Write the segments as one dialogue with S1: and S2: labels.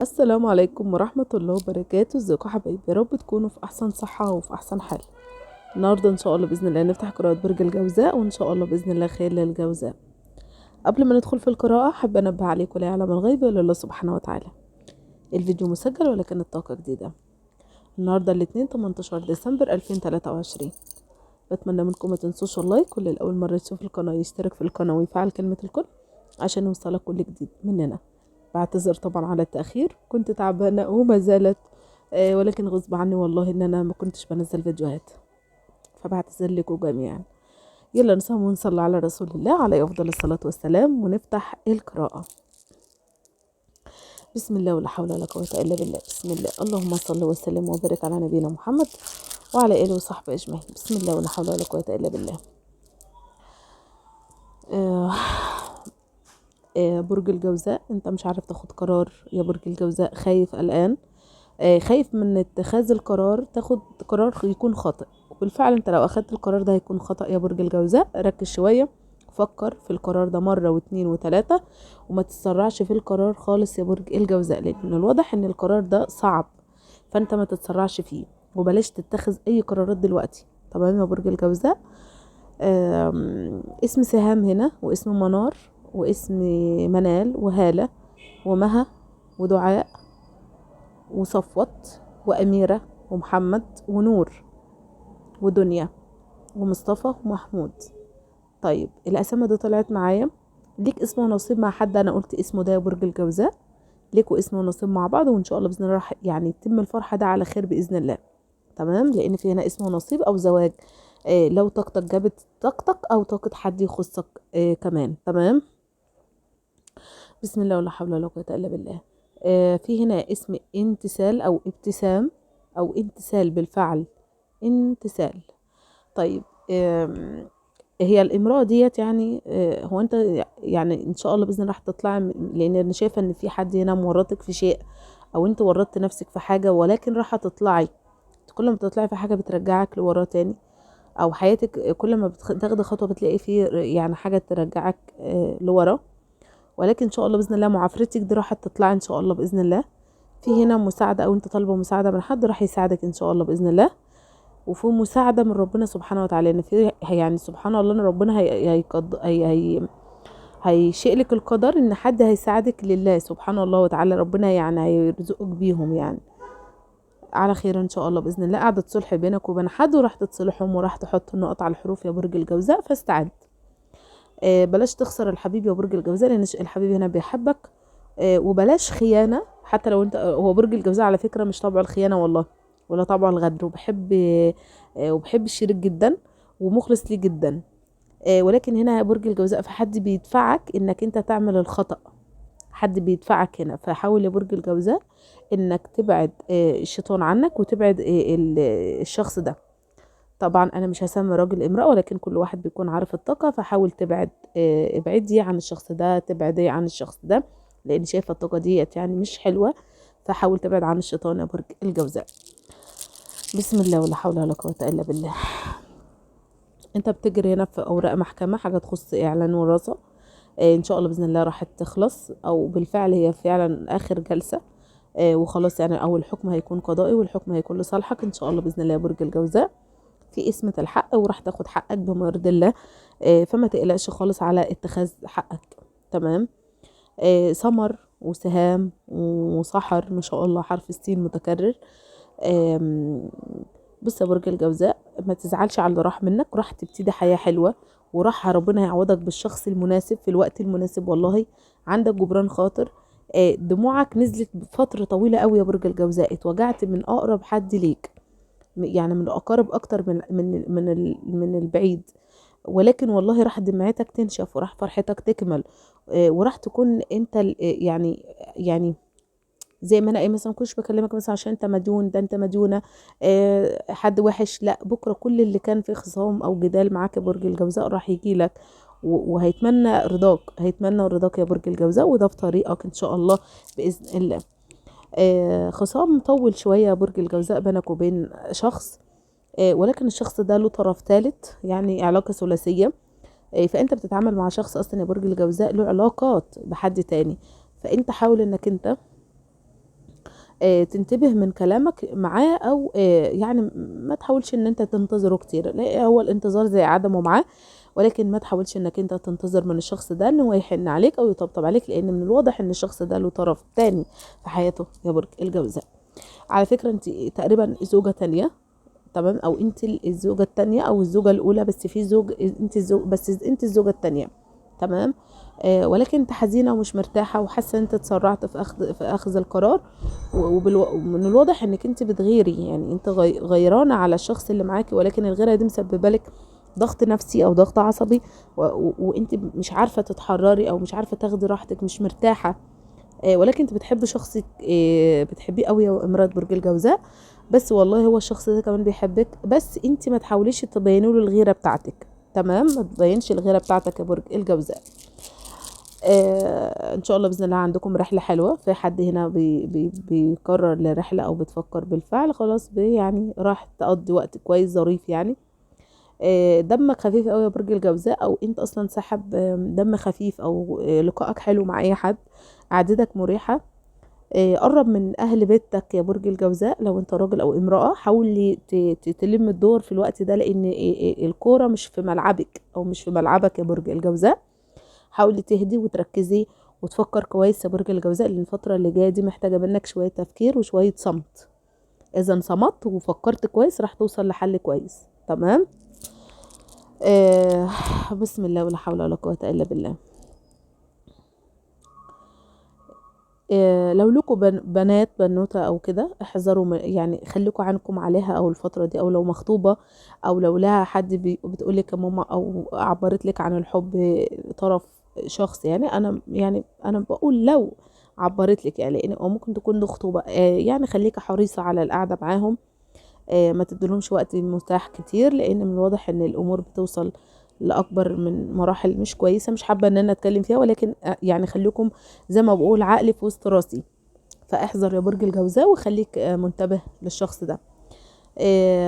S1: السلام عليكم ورحمة الله وبركاته. ازيكم يا حبايبي؟ يا رب تكونوا في احسن صحة وفي احسن حال. النهاردة ان شاء الله بإذن الله نفتح قراءة برج الجوزاء، وان شاء الله بإذن الله خير للجوزاء. قبل ما ندخل في القراءة حابة انبه عليكم لا يعلم الغيب الا الله سبحانه وتعالى. الفيديو مسجل ولكن الطاقة جديدة. النهاردة الاثنين 18 ديسمبر 2023. بتمنى منكم ما تنسوش اللايك، كل الأول مرة تشوف القناة يشترك في القناة ويفعل كلمة الكل عشان يوصلك كل جديد مننا. بعتذر طبعا على التأخير، كنت تعبانة وما زالت ولكن غصب عني والله ان انا ما كنتش بنزل فيديوهات، فبعتذر لكم جميعا. يلا نسمع ونصلي على رسول الله عليه افضل الصلاة والسلام ونفتح القراءة. بسم الله ولا حول ولا قوة الا بالله. بسم الله، اللهم صل وسلم وبارك على نبينا محمد وعلى اله وصحبه اجمعين. بسم الله ولا حول ولا قوة الا بالله. آه برج الجوزاء، انت مش عارف تاخد قرار يا برج الجوزاء، خايف قلقان، خايف من اتخاذ القرار، تاخد قرار يكون خاطئ. وبالفعل انت لو اخدت القرار ده هيكون خطأ يا برج الجوزاء. ركز شوية، فكر في القرار ده مرة واثنين وثلاثة، وما تتسرعش في القرار خالص يا برج الجوزاء، لان من الواضح ان القرار ده صعب، فانت ما تتسرعش فيه وبلاش تتخذ اي قرارات دلوقتي. تمام يا برج الجوزاء. اسم سهام هنا، واسم منار، واسم منال، وهالة، ومها، ودعاء، وصفوت، وأميرة، ومحمد، ونور، ودنيا، ومصطفى، ومحمود. طيب الأسامي دي طلعت معايا. ليك اسم ونصيب مع حد أنا قلت اسمه ده يا برج الجوزاء، ليكوا اسم ونصيب مع بعض، وإن شاء الله بإذن الله راح يعني يتم الفرحة ده على خير بإذن الله. تمام، لأن في هنا اسم ونصيب أو زواج. لو طاقتك جابت طاقتك أو طاقة حد يخصك كمان. تمام. بسم الله ولا حول ولا قوة إلا بالله. في هنا اسم انتسال أو ابتسام أو انتسال بالفعل، انتسال. طيب هي الامرأة ديت يعني هو انت يعني ان شاء الله بإذن الله راح تطلعي لان انا شايفة ان في حد هنا مورطك في شيء، او انت ورطت نفسك في حاجة، ولكن راح تطلعي. كل ما تطلعي في حاجة بترجعك لورا تاني، او حياتك كل ما بتاخدي خطوة بتلاقي فيه يعني حاجة ترجعك لورا. ولكن ان شاء الله باذن الله معافرتك دي راح تطلع ان شاء الله باذن الله. في هنا مساعده، او انت طالبه مساعده من حد راح يساعدك ان شاء الله باذن الله. وفي مساعده من ربنا سبحانه وتعالى، ان في يعني سبحان الله ان ربنا هيشيء لك القدر ان حد هيساعدك لله سبحان الله وتعالى. ربنا يعني هيرزقك بيهم يعني على خير ان شاء الله باذن الله. قعدة صلح بينك وبين حد وراح تتصلحهم، وراح تحط النقط على الحروف يا برج الجوزاء، فاستعد. بلاش تخسر الحبيب يا برج الجوزاء، لان الحبيب هنا بيحبك. وبلاش خيانة، حتى لو انت هو برج الجوزاء على فكرة مش طبعه الخيانة والله، ولا طبعه الغدر، وبحب الشريك جدا ومخلص ليه جدا. ولكن هنا يا برج الجوزاء في حد بيدفعك انك انت تعمل الخطأ، حد بيدفعك هنا. فحاول يا برج الجوزاء انك تبعد الشيطان عنك، وتبعد الشخص ده. طبعا انا مش هسمي راجل امرأة، ولكن كل واحد بيكون عارف الطاقة، فحاول تبعد ابعدي عن الشخص ده، تبعدي عن الشخص ده، لان شايفة الطاقة ديت يعني مش حلوة. فحاول تبعد عن الشيطان يا برج الجوزاء. بسم الله ولا حول ولا قوة الا بالله. انت بتجري هنا في اوراق محكمة، حاجة تخص اعلان وراثة. ان شاء الله باذن الله راح تخلص، او بالفعل هي فعلا اخر جلسة وخلاص يعني. اول حكم هيكون قضائي، والحكم هيكون لصالحك ان شاء الله باذن الله يا برج الجوزاء. في اسمة الحق، وراح تاخد حقك بما يرضي الله. فما تقلقش خالص على اتخاذ حقك. تمام. سمر وسهام وصحر، ما شاء الله حرف السين متكرر. بص يا برج الجوزاء، ما تزعلش على اللي راح منك، راح تبتدي حياة حلوة، وراح ربنا يعوضك بالشخص المناسب في الوقت المناسب. والله عندك جبران خاطر. دموعك نزلت بفترة طويلة قوي يا برج الجوزاء، اتوجعت من اقرب حد ليك، يعني من الاقارب اكتر من البعيد. ولكن والله راح دمعتك تنشف، وراح فرحتك تكمل. وراح تكون انت يعني زي ما انا مثلا كنتش بكلمك مثلا عشان انت مديون، ده انت مديونه حد وحش. لا، بكره كل اللي كان في خصام او جدال معاك يا برج الجوزاء راح يجي لك، وهيتمنى رضاك، هيتمنى رضاك يا برج الجوزاء، وده في طريقك ان شاء الله باذن الله. خصام مطول شويه يا برج الجوزاء بينك وبين شخص، ولكن الشخص ده له طرف ثالث، يعني علاقة ثلاثية. فانت بتتعامل مع شخص اصلا يا برج الجوزاء له علاقات بحد تاني. فانت حاول انك انت تنتبه من كلامك معاه، او يعني ما تحاولش ان انت تنتظره كتير. لا، هو الانتظار زي عدمه معاه، ولكن ما تحاولش انك انت تنتظر من الشخص ده ان هو يحن عليك او يطبطب عليك، لان من الواضح ان الشخص ده له طرف تاني في حياته يا برج الجوزاء. على فكرة انت تقريبا زوجة تانية، تمام، او انت الزوجة التانية او الزوجة الاولى، بس في زوج انت الزوج، بس انت الزوجة التانية، تمام. ولكن انت حزينة ومش مرتاحة وحاسة ان انت اتسرعت في اخذ القرار، ومن الواضح انك انت بتغيري، يعني انت غيرانة على الشخص اللي معاكي، ولكن الغيرة دي مسببة لك ضغط نفسي او ضغط عصبي، وانت مش عارفة تتحرري او مش عارفة تاخدي راحتك، مش مرتاحة. ولكن انت بتحبي شخصك، بتحبيه قوي يا امرأة برج الجوزاء، بس والله هو الشخص ده كمان بيحبك، بس انت ما تحاوليش تبيني له الغيرة بتاعتك، تمام، ما تبينش الغيرة بتاعتك يا برج الجوزاء. ان شاء الله باذن الله عندكم رحله حلوه. في حد هنا بيقرر لرحله او بتفكر بالفعل، خلاص يعني راح تقضي وقت كويس ظريف يعني. دمك خفيف قوي يا برج الجوزاء، او انت اصلا سحب دم خفيف، او لقائك حلو مع اي حد، قعدتك مريحه. قرب من اهل بيتك يا برج الجوزاء، لو انت راجل او امراه حاولي تلم الدور في الوقت ده، لان الكوره مش في ملعبك او مش في ملعبك يا برج الجوزاء. حاولي تهدي وتركزي وتفكر كويس يا برج الجوزاء، لان الفتره اللي جايه دي محتاجه منك شويه تفكير وشويه صمت. اذا صمت وفكرت كويس راح توصل لحل كويس، تمام. آه بسم الله ولا حول ولا قوه الا بالله. لو لكم بنات بنوته او كده، احذروا يعني خليكوا عنكم عليها او الفتره دي، او لو مخطوبه، او لو لها حد بتقولك يا ماما، او عبرت لك عن الحب طرف شخص، يعني انا بقول لو عبرت لك، يعني لان او ممكن تكون دي خطوبه، يعني خليكي حريصه على القعده معاهم، ما تديلهمش وقت متاح كتير، لان من الواضح ان الامور بتوصل لاكبر من مراحل مش كويسه، مش حابه ان انا اتكلم فيها، ولكن يعني خليكم زي ما بقول عقلي في وسط راسي. فاحذر يا برج الجوزاء وخليك منتبه للشخص ده.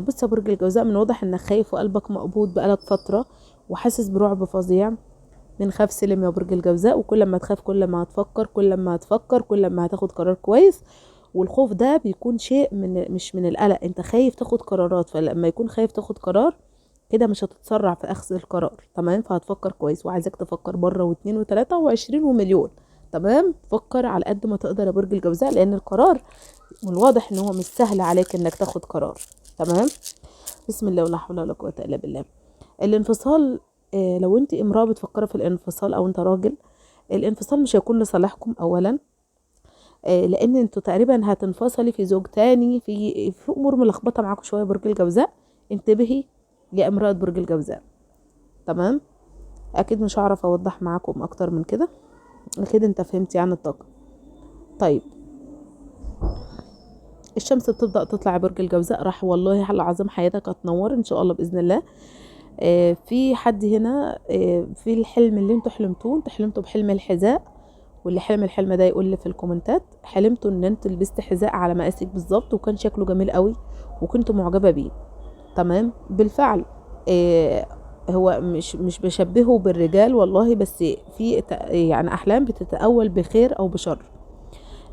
S1: بص يا برج الجوزاء، من واضح انك خايف وقلبك مقبوض بقالك فتره، وحاسس برعب فظيع. من خاف سلم يا برج الجوزاء، وكل ما تخاف كل ما هتفكر، كل ما هتاخد قرار كويس. والخوف ده بيكون شيء مش من القلق، انت خايف تاخد قرارات، فلما يكون خايف تاخد قرار كده مش هتتسرع في اخذ القرار، تمام. فهتفكر كويس، وعايزاك تفكر مره واثنين وثلاثه وعشرين ومليون، تمام. فكر على قد ما تقدر يا برج الجوزاء، لان القرار من الواضح ان هو مش سهل عليك انك تاخد قرار، تمام. بسم الله ولا حول ولا قوه الا بالله. الانفصال، لو انت امراه بتفكري في الانفصال او انت راجل، الانفصال مش هيكون لصالحكم اولا، لان انتوا تقريبا هتنفصلي في زوج تاني، في امور ملخبطه معاكم شويه برج الجوزاء. انتبهي يا امراه برج الجوزاء، تمام. اكيد مش هعرف اوضح معاكم اكتر من كده، اكيد انت فهمتي عن الطاقه. طيب، الشمس بتبدا تطلع يا برج الجوزاء، راح والله العظيم حياتك هتنور ان شاء الله باذن الله. في حد هنا في الحلم اللي انتوا حلمتوا بحلم الحذاء، واللي حلم الحلم ده يقول لي في الكومنتات. حلمتوا ان انت لبست حذاء على مقاسك بالظبط، وكان شكله جميل قوي وكنت معجبه بيه، تمام. بالفعل آه هو مش بشبهه بالرجال والله، بس في يعني احلام بتتأول بخير او بشر.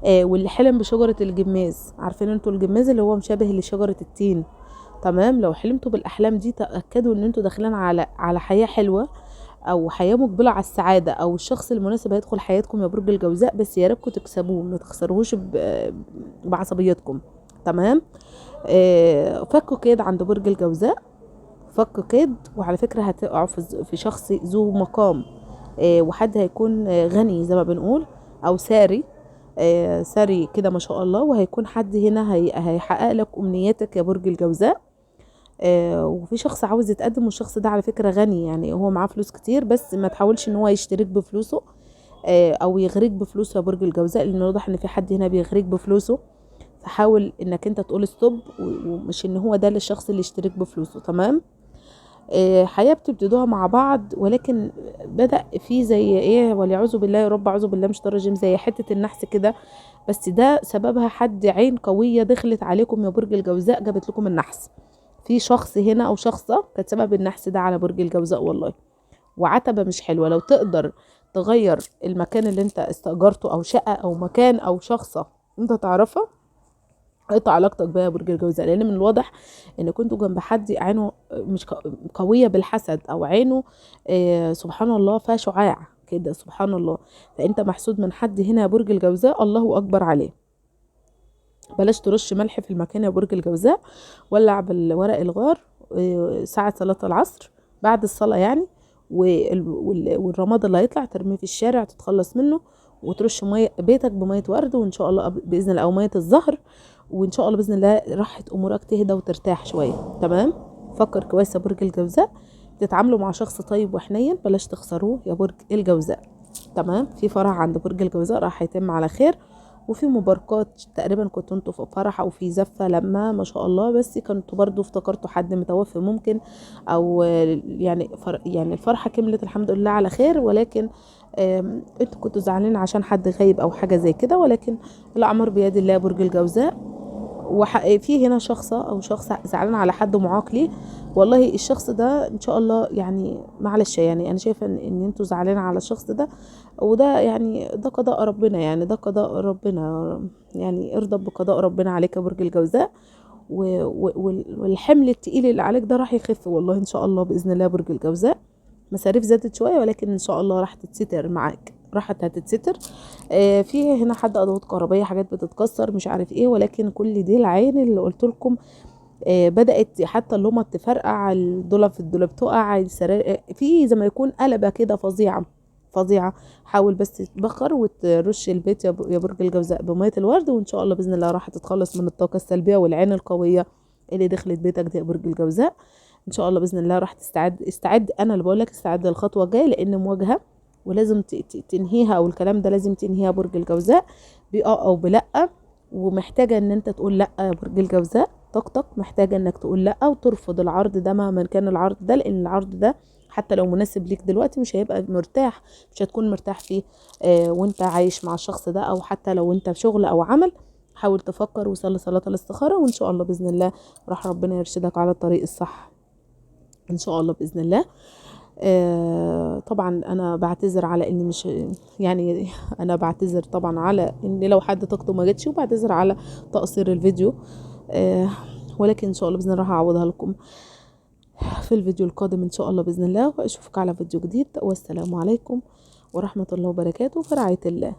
S1: واللي حلم بشجره الجماز، عارفين انتوا الجماز اللي هو مشابه لشجره التين، تمام. لو حلمتوا بالاحلام دي تاكدوا ان انتوا داخلين على حياه حلوه، او حياه مقبله على السعاده، او الشخص المناسب هيدخل حياتكم يا برج الجوزاء، بس يا ريتكم تكسبوه، ما تخسروهوش بعصبيتكم، تمام. فكوا كده عند برج الجوزاء، فكوا كده. وعلى فكره هتقعوا في شخص ذو مقام، وحد هيكون غني زي ما بنقول، او ساري، ساري كده ما شاء الله، وهيكون حد هنا هيحقق لك امنياتك يا برج الجوزاء. وفي شخص عاوز يتقدم، والشخص ده على فكرة غني، يعني هو معاه فلوس كتير، بس ما تحاولش ان هو يشترك بفلوسه او يغريك بفلوسه يا برج الجوزاء، لان واضح ان في حد هنا بيغريك بفلوسه. فحاول انك انت تقول ستوب، ومش ان هو ده الشخص اللي يشترك بفلوسه، تمام. حياة بتبتدوها مع بعض، ولكن بدأ في زي ايه، والعياذ بالله يا رب، اعوذ بالله مش ترجم، زي حتة النحس كده، بس ده سببها حد عين قوية دخلت عليكم يا برج الجوزاء، جابت لكم النحس. في شخص هنا او شخصة كانت سبب النحس ده على برج الجوزاء والله. وعتبة مش حلوة، لو تقدر تغير المكان اللي انت استأجرته، او شقة او مكان او شخصة انت تعرفها، اقطع علاقتك بقى يا برج الجوزاء، لان من الواضح ان كنتوا جنب حد عينه مش قويه بالحسد، او عينه سبحان الله فيها شعاع كده سبحان الله. فانت محسود من حد هنا يا برج الجوزاء، الله اكبر عليه. بلاش ترش ملح في المكان يا برج الجوزاء. ولع بالورق الغار ساعة صلاة العصر، بعد الصلاة يعني. والرماد اللي هيطلع ترميه في الشارع تتخلص منه، وترش مية بيتك بمية ورد، وان شاء الله بإذن الله، او مية الزهر، وان شاء الله بإذن الله راحة امورك تهدى وترتاح شوية. تمام. فكر كويس يا برج الجوزاء، تتعاملوا مع شخص طيب وحنين، بلاش تخسروه يا برج الجوزاء. تمام. في فرح عند برج الجوزاء راح يتم على خير، وفي مباركات تقريبا كنتوا انتوا في فرح او في زفه لما ما شاء الله، بس كنتوا برضو افتكرتوا حد متوفي ممكن، او يعني يعني الفرحه كملت الحمد لله على خير، ولكن انتوا كنتوا زعلانين عشان حد غايب او حاجه زي كده، ولكن الاعمار بيد الله يا برج الجوزاء. في هنا شخصة او شخص زعلان على حد معاق ليه، والله الشخص ده ان شاء الله يعني معلش، يعني انا شايفه ان انتوا زعلانين على الشخص ده، وده يعني ده قضاء ربنا، يعني ده قضاء ربنا، يعني ارضى بقضاء ربنا عليك يا برج الجوزاء. والحمل التقيل اللي عليك ده راح يخف والله ان شاء الله باذن الله يا برج الجوزاء. مصاريف زادت شويه، ولكن ان شاء الله راح تتستر معاك، راحت هتتستر. في هنا حد ادوات كهربائيه، حاجات بتتكسر مش عارف ايه، ولكن كل دي العين اللي قلت لكم بدات حتى اللمض تفرقع، الدولاب في الدولاب تقع، في زي ما يكون قلبه كده فظيعه فظيعه. حاول بس تتبخر وترش البيت يا برج الجوزاء بميه الورد، وان شاء الله باذن الله راح تتخلص من الطاقه السلبيه والعين القويه اللي دخلت بيتك دي يا برج الجوزاء. ان شاء الله باذن الله راح استعد، انا اللي بقول لك استعد للخطوه الجايه، لان مواجهه ولازم تنهيها، او الكلام ده لازم تنهيها برج الجوزاء بآه او بلأ. ومحتاجه ان انت تقول لا يا برج الجوزاء، طاقتك محتاجه انك تقول لا وترفض العرض ده مهما كان العرض ده، لان العرض ده حتى لو مناسب ليك دلوقتي مش هيبقى مرتاح، مش هتكون مرتاح فيه وانت عايش مع الشخص ده، او حتى لو انت في شغل او عمل. حاول تفكر وصلي صلاة الاستخارة، وان شاء الله بإذن الله راح ربنا يرشدك على الطريق الصح ان شاء الله بإذن الله. طبعا انا بعتذر على اني مش يعني انا بعتذر طبعا على ان لو حد طاقته ما جتش، وبعتذر على تقصير الفيديو، آه ولكن ان شاء الله باذن الله راح اعوضها لكم في الفيديو القادم ان شاء الله باذن الله، واشوفك على فيديو جديد، والسلام عليكم ورحمه الله وبركاته، في رعايه الله.